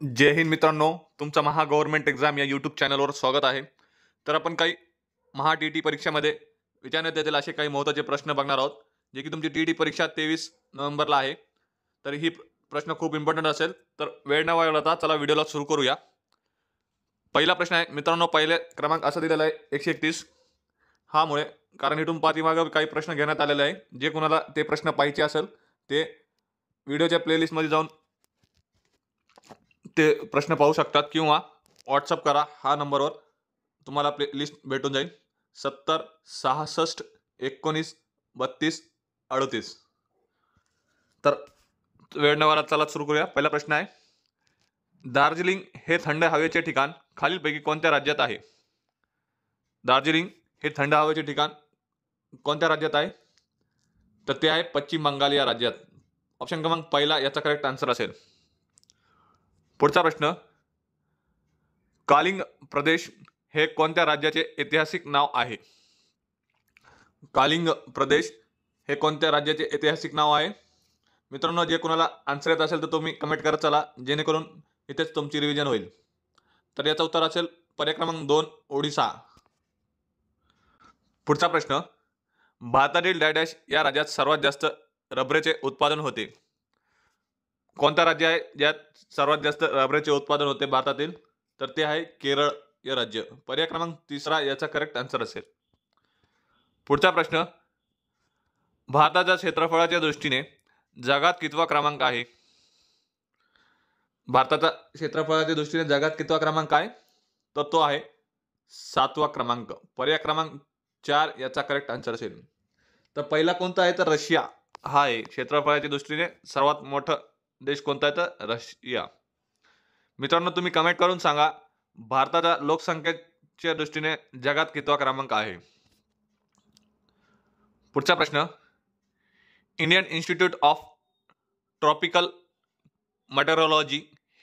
जय हिंद मित्रांनो, तुमचं महा government exam या यूट्यूब चॅनलवर स्वागत आहे. तर आपण काही महा टी परीक्षेमध्ये विचारण्यात येतील असे काही महत्त्वाचे प्रश्न बघणार आहोत, जे की तुमची टी परीक्षा 23 नोव्हेंबरला आहे. तर ही प्रश्न खूप इम्पॉर्टंट असेल. तर वेळ न घालवता चला व्हिडिओला सुरू करूया. पहिला प्रश्न आहे मित्रांनो, पहिले क्रमांक असा दिलेला आहे 131. हा मुळे कारण इथून पाठीमागे काही प्रश्न घेण्यात आलेले आहे. जे कोणाला ते प्रश्न पाहिजे असेल ते व्हिडिओच्या प्लेलिस्टमध्ये जाऊन ते प्रश्न पाहू शकतात किंवा व्हॉट्सअप करा. हा नंबरवर तुम्हाला प्ले लिस्ट भेटून जाईल. 70 66 19 32 38. तर वेळ न घालवता चला सुरू करूया. पहिला प्रश्न आहे, दार्जिलिंग हे थंड हवेचे ठिकाण खालीलपैकी कोणत्या राज्यात आहे? दार्जिलिंग हे थंड हवेचे ठिकाण कोणत्या राज्यात आहे? तर ते आहे पश्चिम बंगाल या राज्यात. ऑप्शन क्रमांक पहिला याचा करेक्ट आन्सर असेल. पुढचा प्रश्न, कालिंग प्रदेश हे कोणत्या राज्याचे ऐतिहासिक नाव आहे? कालिंग प्रदेश हे कोणत्या राज्याचे ऐतिहासिक नाव आहे? मित्रांनो, जे कोणाला आन्सर येत असेल तर तुम्ही कमेंट करत चला, जेणेकरून इथेच तुमची रिव्हिजन होईल. तर याचं उत्तर असेल पर्याय क्रमांक 2 ओडिसा. पुढचा प्रश्न, भारतातील डॅश या राज्यात सर्वात जास्त रबरेचे उत्पादन होते? कोणतं राज्य आहे ज्यात सर्वात जास्त रबरेचे उत्पादन होते भारतातील? तर ते आहे केरळ हे राज्य. पर्याय क्रमांक तिसरा याचा करेक्ट आन्सर असेल. पुढचा प्रश्न, भारताच्या क्षेत्रफळाच्या दृष्टीने जगात कितवा क्रमांक आहे? भारताचा क्षेत्रफळाच्या दृष्टीने जगात कितवा क्रमांक आहे? तर तो आहे 7वा क्रमांक. पर्याय क्रमांक 4 याचा करेक्ट आन्सर असेल. तर पहिला कोणता आहे? तर रशिया हा आहे क्षेत्रफळाच्या दृष्टीने सर्वात मोठा देश कोणता आहे? तर रशिया. मित्रांनो, तुम्ही कमेंट करून सांगा, भारताच्या लोकसंख्येच्या दृष्टीने जगात कितवा क्रमांक आहे? पुढचा प्रश्न, Indian institute of tropical meteorology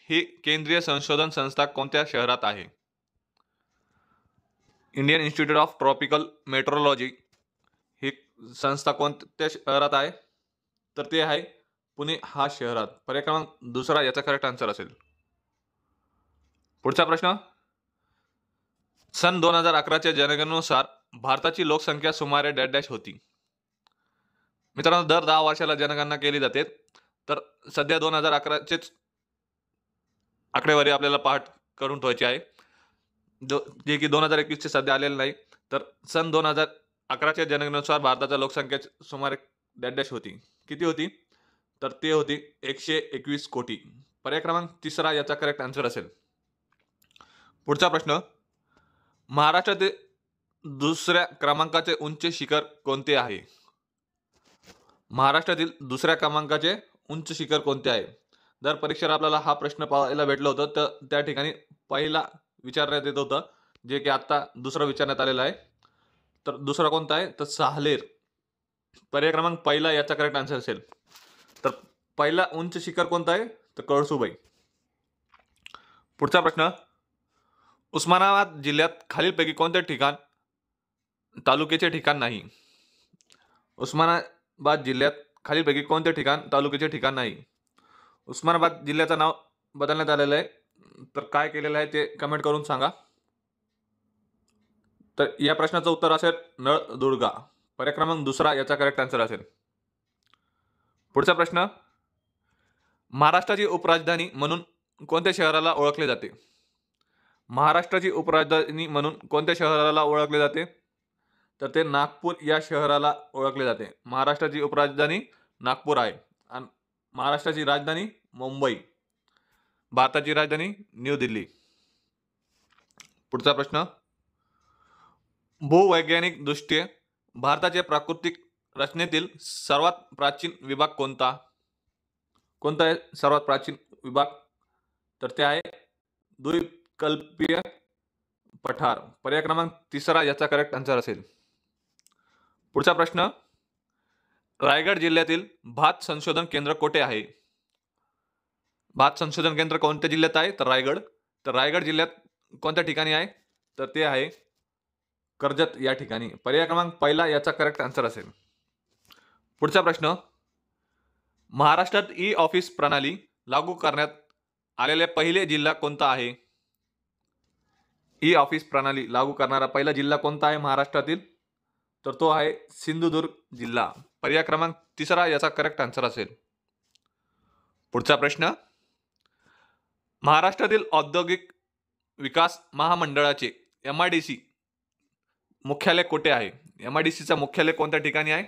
ही केंद्रीय संशोधन संस्था कोणत्या शहरात आहे? Indian institute of tropical metrology ही संस्था कोणत्या शहरात आहे? तर ते आहे पुणे हा शहरात. पर्याय क्रमांक दुसरा याचा करेक्ट आन्सर असेल. पुढचा प्रश्न, सन 2011च्या जनगणनेनुसार भारताची लोकसंख्या सुमारे डॅश होती. मित्रांनो, दर 10 वर्षाला जनगणना केली जाते. तर सध्या 2011चेच आकडेवारी आपल्याला पाठ करून ठेवायची आहे, जे की 2021चे सध्या आलेले नाही. तर सन 2011च्या जनगणनेनुसार भारताच्या लोकसंख्या सुमारे डॅश होती. किती होती? तर ते होती 121 कोटी. पर्याय क्रमांक तिसरा याचा करेक्ट आन्सर असेल. पुढचा प्रश्न, महाराष्ट्रातील दुसऱ्या क्रमांकाचे उंच शिखर कोणते आहे? महाराष्ट्रातील दुसऱ्या क्रमांकाचे उंच शिखर कोणते आहे? दर परीक्षेला आपल्याला हा प्रश्न पाहायला भेटलं होतं. तर त्या ठिकाणी पहिला विचारण्यात येत होतं, जे की आता दुसरं विचारण्यात आलेलं आहे. तर दुसरा कोणता आहे? तर साहलेर. पर्याय क्रमांक पहिला याचा करेक्ट आन्सर असेल. तर पहिला उंच शिखर कोणता आहे? तर कळसुबाई. पुढचा प्रश्न, उस्मानाबाद जिल्ह्यात खालीलपैकी कोणते ठिकाण तालुक्याचे ठिकाण नाही? उस्मानाबाद जिल्ह्यात खालीलपैकी कोणते ठिकाण तालुक्याचे ठिकाण नाही? उस्मानाबाद जिल्ह्याचं नाव बदलण्यात आलेलं आहे. तर काय केलेलं आहे ते कमेंट करून सांगा. तर या प्रश्नाचं उत्तर असेल नळदुर्गा. पर्याय क्रमांक दुसरा याचा करेक्ट आन्सर असेल. पुढचा प्रश्न, महाराष्ट्राची उपराजधानी म्हणून कोणत्या शहराला ओळखले जाते? महाराष्ट्राची उपराजधानी म्हणून कोणत्या शहराला ओळखले जाते? तर ते नागपूर या शहराला ओळखले जाते. महाराष्ट्राची उपराजधानी नागपूर आहे आणि महाराष्ट्राची राजधानी मुंबई. भारताची राजधानी न्यू दिल्ली. पुढचा प्रश्न, भूवैज्ञानिक दृष्ट्या भारताच्या प्राकृतिक रचनेतील सर्वात प्राचीन विभाग कोणता? कोणता आहे सर्वात प्राचीन विभाग? तर ते आहे द्वीपकल्पीय पठार. पर्याय क्रमांक तिसरा याचा करेक्ट आन्सर असेल. पुढचा प्रश्न, रायगड जिल्ह्यातील भात संशोधन केंद्र कोठे आहे? भात संशोधन केंद्र कोणत्या जिल्ह्यात आहे? तर रायगड. तर रायगड जिल्ह्यात कोणत्या ठिकाणी आहे? तर ते आहे कर्जत या ठिकाणी. पर्याय क्रमांक पहिला याचा करेक्ट आन्सर असेल. पुढचा प्रश्न, महाराष्ट्रात ई ऑफिस प्रणाली लागू करण्यात आलेले पहिले जिल्हा कोणता आहे? ई ऑफिस प्रणाली लागू करणारा पहिला जिल्हा कोणता आहे महाराष्ट्रातील? तर तो आहे सिंधुदुर्ग जिल्हा. पर्याय क्रमांक 3 याचा करेक्ट आन्सर असेल. पुढचा प्रश्न, महाराष्ट्रातील औद्योगिक विकास महामंडळाचे MIDC मुख्यालय कुठे आहे? MIDCचं मुख्यालय कोणत्या ठिकाणी आहे?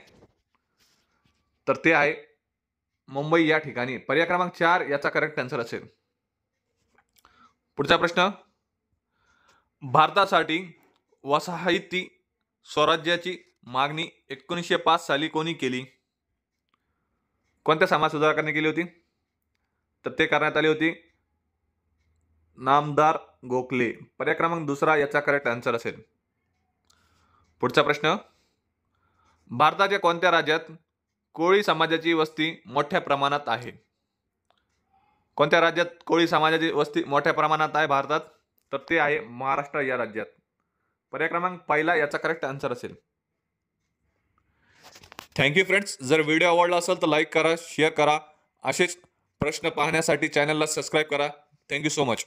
तर ते आहे मुंबई या ठिकाणी. पर्याय क्रमांक 4 याचा करेक्ट आन्सर असेल. पुढचा प्रश्न, भारतासाठी वसाहती स्वराज्याची मागणी 1905 साली कोणी केली? कोणत्या समाज सुधारकांनी केली होती? तर ते करण्यात आली होती नामदार गोखले. पर्याय क्रमांक 2 याचा करेक्ट आन्सर असेल. पुढचा प्रश्न, भारताच्या कोणत्या राज्यात कोळी समाजाची वस्ती मोठ्या प्रमाणात आहे? कोणत्या राज्यात कोळी समाजाची वस्ती मोठ्या प्रमाणात आहे भारतात? तर ते आहे महाराष्ट्र या राज्यात. पर्याय क्रमांक 1 याचा करेक्ट आन्सर असेल. Thank you friends. जर व्हिडिओ आवडला असेल तर लाईक करा, शेअर करा. असेच प्रश्न पाहण्यासाठी चॅनलला सबस्क्राईब करा. Thank you so much.